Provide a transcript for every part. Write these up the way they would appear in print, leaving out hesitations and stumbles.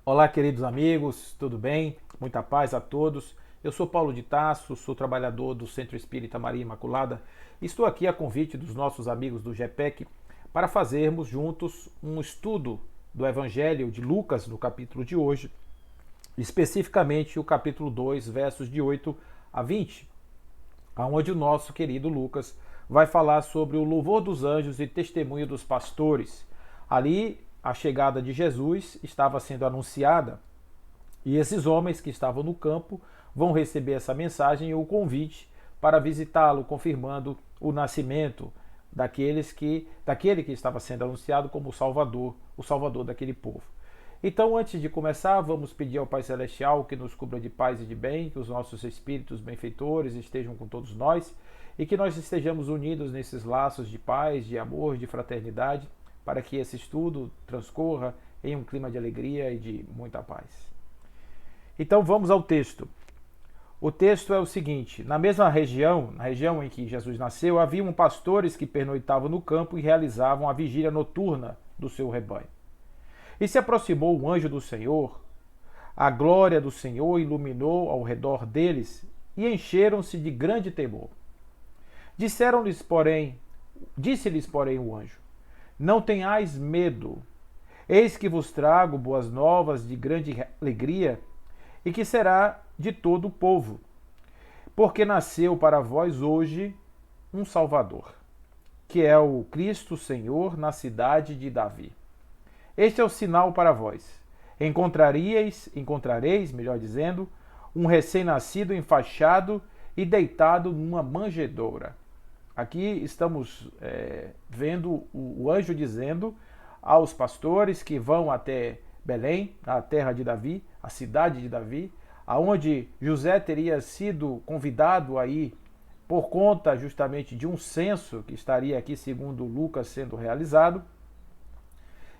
Olá, queridos amigos, tudo bem? Muita paz a todos. Eu sou Paulo de Tarso, sou trabalhador do Centro Espírita Maria Imaculada. Estou aqui a convite dos nossos amigos do GPEC para fazermos juntos um estudo do Evangelho de Lucas, no capítulo de hoje, especificamente o capítulo 2, versos de 8 a 20, onde o nosso querido Lucas vai falar sobre o louvor dos anjos e testemunho dos pastores. Ali, a chegada de Jesus estava sendo anunciada e esses homens que estavam no campo vão receber essa mensagem e o convite para visitá-lo, confirmando o nascimento daquele que estava sendo anunciado como o Salvador daquele povo. Então, antes de começar, vamos pedir ao Pai Celestial que nos cubra de paz e de bem, que os nossos espíritos benfeitores estejam com todos nós e que nós estejamos unidos nesses laços de paz, de amor, de fraternidade, para que esse estudo transcorra em um clima de alegria e de muita paz. Então vamos ao texto. O texto é o seguinte: na mesma região, na região em que Jesus nasceu, haviam pastores que pernoitavam no campo e realizavam a vigília noturna do seu rebanho. E se aproximou um anjo do Senhor, a glória do Senhor iluminou ao redor deles e encheram-se de grande temor. Disse-lhes, porém, o anjo: não tenhais medo, eis que vos trago boas novas de grande alegria e que será de todo o povo, porque nasceu para vós hoje um Salvador, que é o Cristo Senhor na cidade de Davi. Este é o sinal para vós. Encontrareis, melhor dizendo, um recém-nascido enfaixado e deitado numa manjedoura. Aqui estamos vendo o anjo dizendo aos pastores que vão até Belém, a terra de Davi, a cidade de Davi, aonde José teria sido convidado aí por conta justamente de um censo que estaria aqui, segundo Lucas, sendo realizado,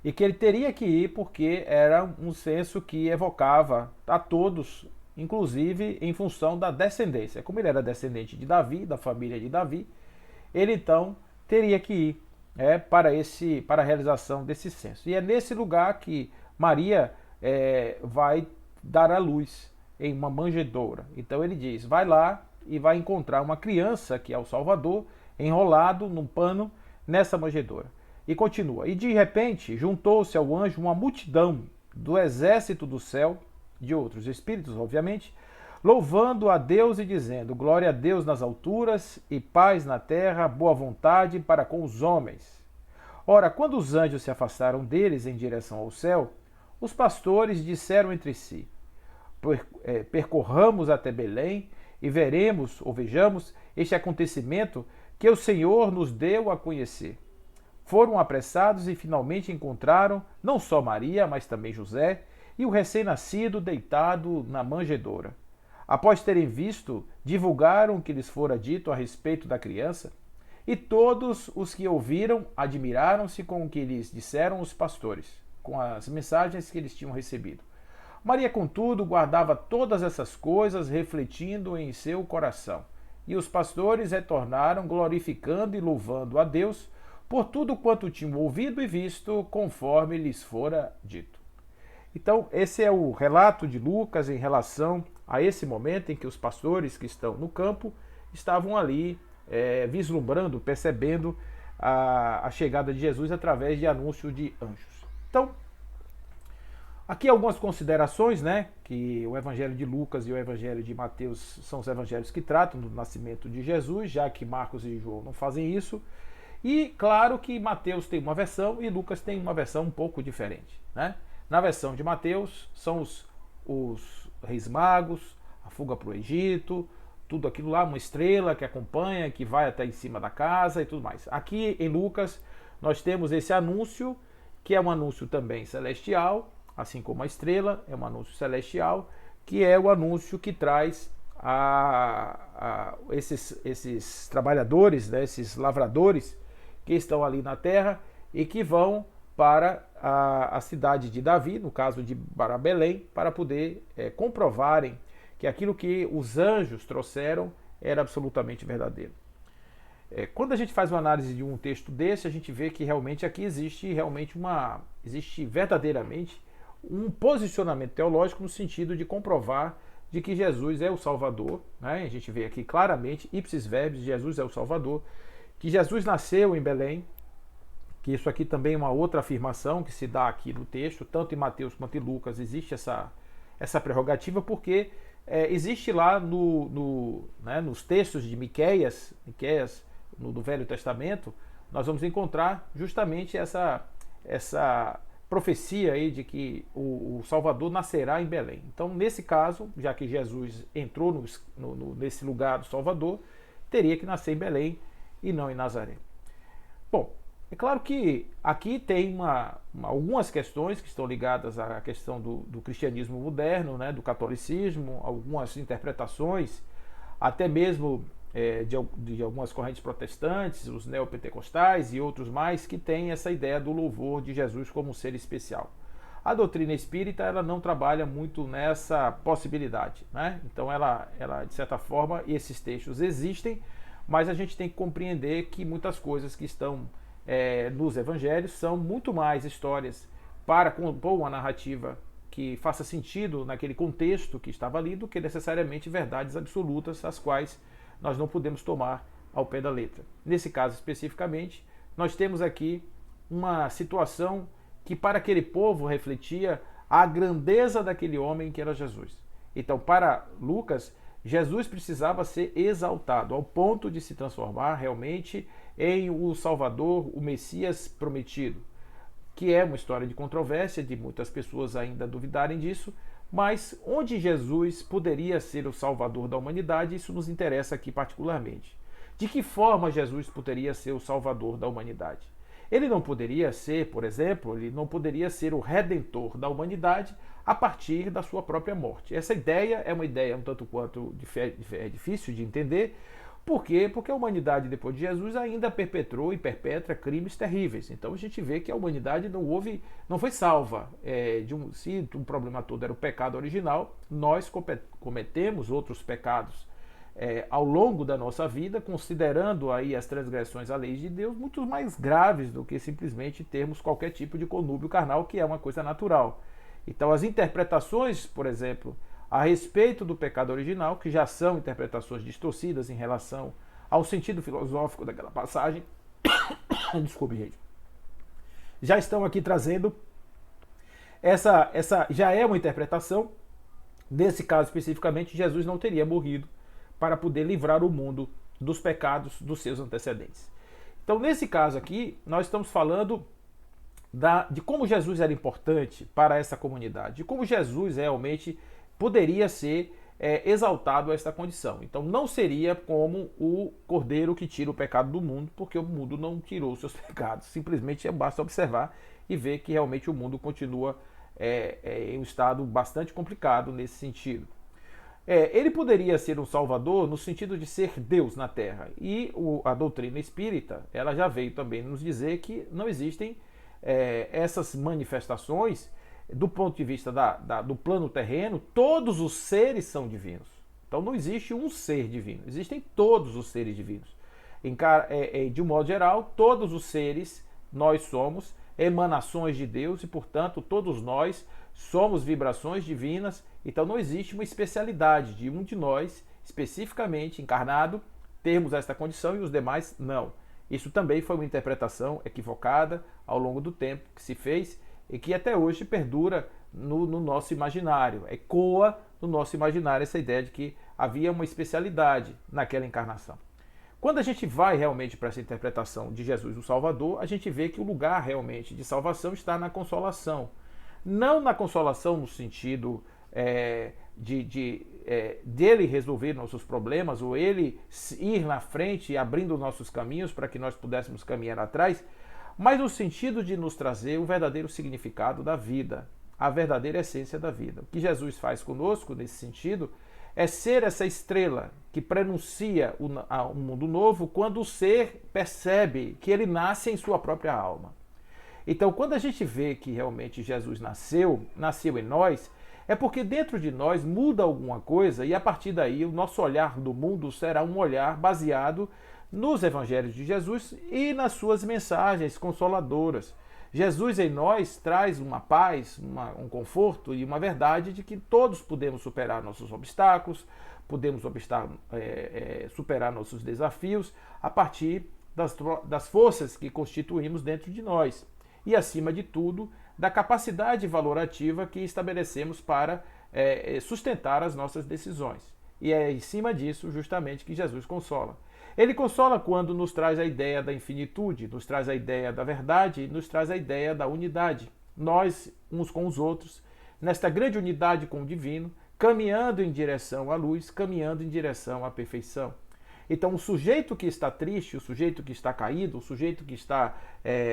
e que ele teria que ir porque era um censo que evocava a todos, inclusive em função da descendência. Como ele era descendente de Davi, da família de Davi, ele então teria que ir para a realização desse censo. E é nesse lugar que Maria vai dar à luz em uma manjedoura. Então ele diz: vai lá e vai encontrar uma criança, que é o Salvador, enrolado num pano nessa manjedoura. E continua: e de repente juntou-se ao anjo uma multidão do exército do céu, de outros espíritos, obviamente, louvando a Deus e dizendo: glória a Deus nas alturas e paz na terra, boa vontade para com os homens. Ora, quando os anjos se afastaram deles em direção ao céu, os pastores disseram entre si: percorramos até Belém e veremos ou vejamos este acontecimento que o Senhor nos deu a conhecer. Foram apressados e finalmente encontraram não só Maria, mas também José e o recém-nascido deitado na manjedoura. Após terem visto, divulgaram o que lhes fora dito a respeito da criança, e todos os que ouviram admiraram-se com o que lhes disseram os pastores, com as mensagens que eles tinham recebido. Maria, contudo, guardava todas essas coisas, refletindo em seu coração. E os pastores retornaram, glorificando e louvando a Deus por tudo quanto tinham ouvido e visto, conforme lhes fora dito. Então, esse é o relato de Lucas em relação a esse momento em que os pastores que estão no campo estavam ali vislumbrando, percebendo a chegada de Jesus através de anúncio de anjos. Então, aqui algumas considerações, né? Que o Evangelho de Lucas e o Evangelho de Mateus são os evangelhos que tratam do nascimento de Jesus, já que Marcos e João não fazem isso. E claro que Mateus tem uma versão e Lucas tem uma versão um pouco diferente, né? Na versão de Mateus são os reis magos, a fuga para o Egito, tudo aquilo lá, uma estrela que acompanha, que vai até em cima da casa e tudo mais. Aqui em Lucas nós temos esse anúncio, que é um anúncio também celestial, assim como a estrela é um anúncio celestial, que é o anúncio que traz esses trabalhadores, né, esses lavradores que estão ali na terra e que vão para a cidade de Davi, no caso de Belém, para poder comprovarem que aquilo que os anjos trouxeram era absolutamente verdadeiro. Quando a gente faz uma análise de um texto desse, a gente vê que realmente aqui existe verdadeiramente um posicionamento teológico no sentido de comprovar de que Jesus é o Salvador, né? A gente vê aqui claramente, ipsis verbis, Jesus é o Salvador, que Jesus nasceu em Belém, que isso aqui também é uma outra afirmação que se dá aqui no texto, tanto em Mateus quanto em Lucas existe essa prerrogativa, porque existe lá né, nos textos de Miqueias do Velho Testamento, nós vamos encontrar justamente essa profecia aí de que o Salvador nascerá em Belém. Então, nesse caso, já que Jesus entrou nesse lugar do Salvador, teria que nascer em Belém e não em Nazaré. Bom, é claro que aqui tem algumas questões que estão ligadas à questão do cristianismo moderno, né, do catolicismo, algumas interpretações, até mesmo de algumas correntes protestantes, os neopentecostais e outros mais, que têm essa ideia do louvor de Jesus como um ser especial. A doutrina espírita ela não trabalha muito nessa possibilidade, né? Então ela, de certa forma, esses textos existem, mas a gente tem que compreender que muitas coisas que estão nos evangelhos são muito mais histórias para compor uma narrativa que faça sentido naquele contexto que estava ali do que necessariamente verdades absolutas, as quais nós não podemos tomar ao pé da letra. Nesse caso especificamente, nós temos aqui uma situação que para aquele povo refletia a grandeza daquele homem que era Jesus. Então, para Lucas, Jesus precisava ser exaltado ao ponto de se transformar realmente em o Salvador, o Messias prometido, que é uma história de controvérsia, de muitas pessoas ainda duvidarem disso, mas onde Jesus poderia ser o Salvador da humanidade, isso nos interessa aqui particularmente. De que forma Jesus poderia ser o Salvador da humanidade? Ele não poderia ser, por exemplo, ele não poderia ser o Redentor da humanidade a partir da sua própria morte. Essa ideia é uma ideia um tanto quanto difícil de entender. Por quê? Porque a humanidade, depois de Jesus, ainda perpetrou e perpetra crimes terríveis. Então a gente vê que a humanidade não foi salva. Se o problema todo era o pecado original, nós cometemos outros pecados ao longo da nossa vida, considerando aí as transgressões à lei de Deus muito mais graves do que simplesmente termos qualquer tipo de conúbio carnal, que é uma coisa natural. Então as interpretações, por exemplo, a respeito do pecado original, que já são interpretações distorcidas em relação ao sentido filosófico daquela passagem, desculpe, gente, já estão aqui trazendo essa já é uma interpretação. Nesse caso especificamente, Jesus não teria morrido para poder livrar o mundo dos pecados dos seus antecedentes. Então, nesse caso aqui, nós estamos falando de como Jesus era importante para essa comunidade, de como Jesus realmente poderia ser exaltado a esta condição. Então não seria como o cordeiro que tira o pecado do mundo, porque o mundo não tirou os seus pecados. Simplesmente basta observar e ver que realmente o mundo continua em um estado bastante complicado nesse sentido. Ele poderia ser um salvador no sentido de ser Deus na Terra. E a doutrina espírita ela já veio também nos dizer que não existem essas manifestações. Do ponto de vista do plano terreno, todos os seres são divinos. Então não existe um ser divino, existem todos os seres divinos. De um modo geral, todos os seres, nós somos emanações de Deus e, portanto, todos nós somos vibrações divinas. Então não existe uma especialidade de um de nós, especificamente encarnado, termos esta condição e os demais não. Isso também foi uma interpretação equivocada ao longo do tempo que se fez e que até hoje perdura no nosso imaginário. Ecoa no nosso imaginário essa ideia de que havia uma especialidade naquela encarnação. Quando a gente vai realmente para essa interpretação de Jesus o Salvador, a gente vê que o lugar realmente de salvação está na consolação. Não na consolação no sentido dele resolver nossos problemas, ou ele ir na frente abrindo nossos caminhos para que nós pudéssemos caminhar atrás, mas no sentido de nos trazer o verdadeiro significado da vida, a verdadeira essência da vida. O que Jesus faz conosco nesse sentido é ser essa estrela que prenuncia um mundo novo quando o ser percebe que ele nasce em sua própria alma. Então, quando a gente vê que realmente Jesus nasceu em nós, é porque dentro de nós muda alguma coisa e a partir daí o nosso olhar do mundo será um olhar baseado nos evangelhos de Jesus e nas suas mensagens consoladoras. Jesus em nós traz uma paz, um conforto e uma verdade de que todos podemos superar nossos obstáculos, podemos superar nossos desafios a partir das forças que constituímos dentro de nós. E, acima de tudo, da capacidade valorativa que estabelecemos para sustentar as nossas decisões. E é em cima disso, justamente, que Jesus consola. Ele consola quando nos traz a ideia da infinitude, nos traz a ideia da verdade, nos traz a ideia da unidade. Nós, uns com os outros, nesta grande unidade com o divino, caminhando em direção à luz, caminhando em direção à perfeição. Então, o sujeito que está triste, o sujeito que está caído, o sujeito que está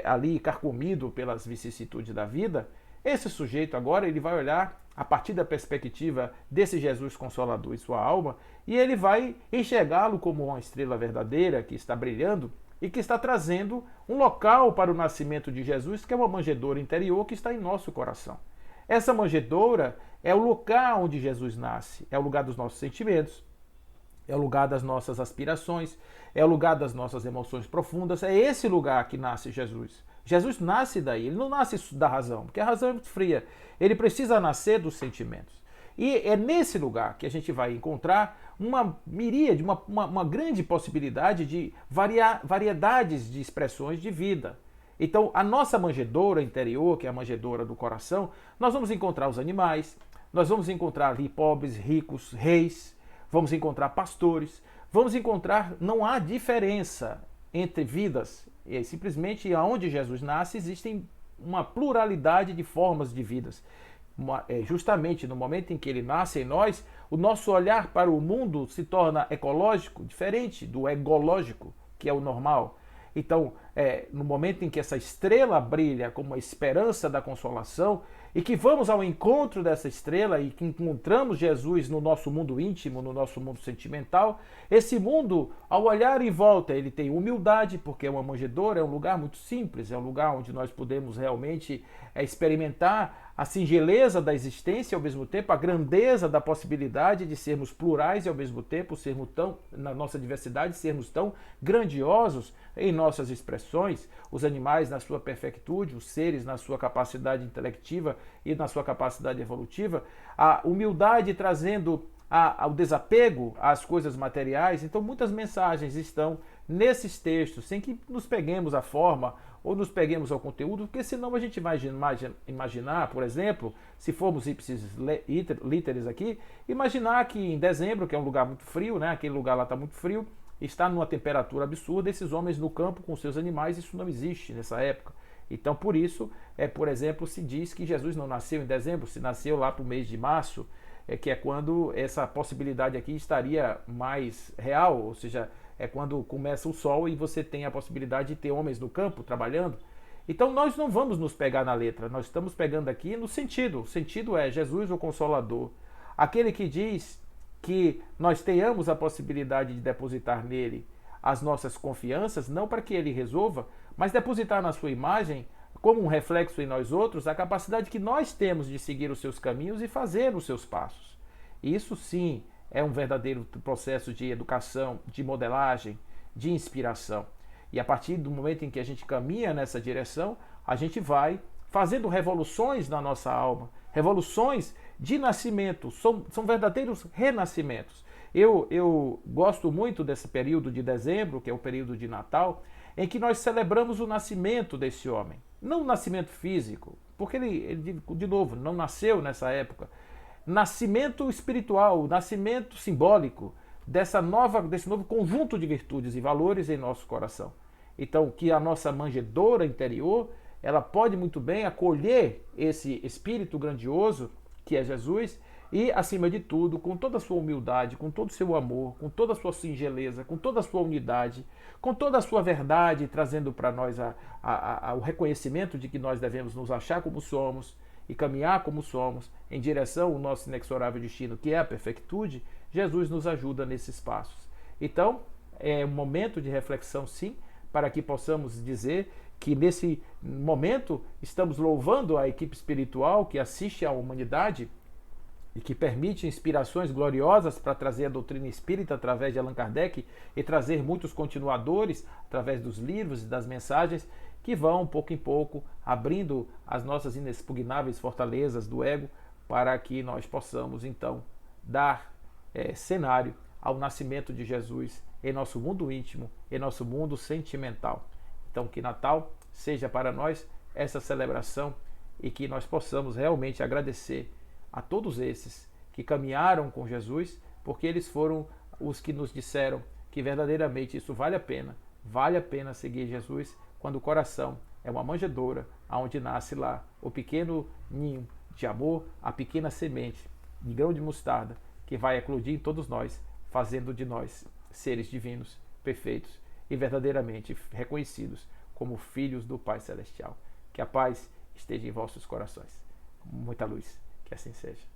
ali carcomido pelas vicissitudes da vida, esse sujeito agora ele vai olhar a partir da perspectiva desse Jesus Consolador em sua alma e ele vai enxergá-lo como uma estrela verdadeira que está brilhando e que está trazendo um local para o nascimento de Jesus, que é uma manjedoura interior que está em nosso coração. Essa manjedoura é o lugar onde Jesus nasce, é o lugar dos nossos sentimentos, é o lugar das nossas aspirações, é o lugar das nossas emoções profundas, é esse lugar que nasce Jesus. Jesus nasce daí, ele não nasce da razão, porque a razão é muito fria. Ele precisa nascer dos sentimentos. E é nesse lugar que a gente vai encontrar uma miríade, uma grande possibilidade de variedades de expressões de vida. Então, a nossa manjedoura interior, que é a manjedoura do coração, nós vamos encontrar os animais, nós vamos encontrar ali pobres, ricos, reis, vamos encontrar pastores, vamos encontrar, não há diferença entre vidas. E simplesmente aonde Jesus nasce existem uma pluralidade de formas de vidas. Justamente no momento em que ele nasce em nós, o nosso olhar para o mundo se torna ecológico, diferente do egológico, que é o normal. Então, no momento em que essa estrela brilha como a esperança da consolação e que vamos ao encontro dessa estrela e que encontramos Jesus no nosso mundo íntimo, no nosso mundo sentimental, esse mundo, ao olhar em volta, ele tem humildade, porque é uma manjedoura, é um lugar muito simples, é um lugar onde nós podemos realmente experimentar a singeleza da existência e ao mesmo tempo a grandeza da possibilidade de sermos plurais e ao mesmo tempo sermos tão, na nossa diversidade, sermos tão grandiosos em nossas expressões, os animais na sua perfectude, os seres na sua capacidade intelectiva e na sua capacidade evolutiva, a humildade trazendo ao desapego às coisas materiais. Então muitas mensagens estão nesses textos, sem que nos peguemos à forma ou nos peguemos ao conteúdo, porque senão a gente vai imaginar, por exemplo, se formos ipsis literis aqui, imaginar que em dezembro, que é um lugar muito frio, né, aquele lugar lá está muito frio, está numa temperatura absurda, esses homens no campo com seus animais, isso não existe nessa época. Então, por isso, por exemplo, se diz que Jesus não nasceu em dezembro, se nasceu lá para o mês de março, que é quando essa possibilidade aqui estaria mais real, ou seja, é quando começa o sol e você tem a possibilidade de ter homens no campo trabalhando. Então nós não vamos nos pegar na letra, nós estamos pegando aqui no sentido. O sentido é Jesus o Consolador, aquele que diz que nós tenhamos a possibilidade de depositar nele as nossas confianças, não para que ele resolva, mas depositar na sua imagem, como um reflexo em nós outros, a capacidade que nós temos de seguir os seus caminhos e fazer os seus passos. Isso sim é um verdadeiro processo de educação, de modelagem, de inspiração. E a partir do momento em que a gente caminha nessa direção, a gente vai fazendo revoluções na nossa alma, revoluções de nascimento, são verdadeiros renascimentos. Eu gosto muito desse período de dezembro, que é o período de Natal, em que nós celebramos o nascimento desse homem. Não o nascimento físico, porque ele de novo, não nasceu nessa época. Nascimento espiritual, nascimento simbólico desse novo conjunto de virtudes e valores em nosso coração. Então, que a nossa manjedoura interior, ela pode muito bem acolher esse espírito grandioso que é Jesus e, acima de tudo, com toda a sua humildade, com todo o seu amor, com toda a sua singeleza, com toda a sua unidade, com toda a sua verdade, trazendo para nós o reconhecimento de que nós devemos nos achar como somos e caminhar como somos em direção ao nosso inexorável destino, que é a perfectude. Jesus nos ajuda nesses passos. Então, é um momento de reflexão, sim, para que possamos dizer que nesse momento estamos louvando a equipe espiritual que assiste à humanidade e que permite inspirações gloriosas para trazer a doutrina espírita através de Allan Kardec e trazer muitos continuadores através dos livros e das mensagens que vão, pouco em pouco, abrindo as nossas inexpugnáveis fortalezas do ego para que nós possamos, então, dar cenário ao nascimento de Jesus em nosso mundo íntimo, em nosso mundo sentimental. Então, que Natal seja para nós essa celebração e que nós possamos realmente agradecer a todos esses que caminharam com Jesus, porque eles foram os que nos disseram que verdadeiramente isso vale a pena seguir Jesus quando o coração é uma manjedoura, aonde nasce lá o pequeno ninho de amor, a pequena semente de grão de mostarda que vai eclodir em todos nós, fazendo de nós seres divinos, perfeitos e verdadeiramente reconhecidos como filhos do Pai Celestial. Que a paz esteja em vossos corações. Muita luz, que assim seja.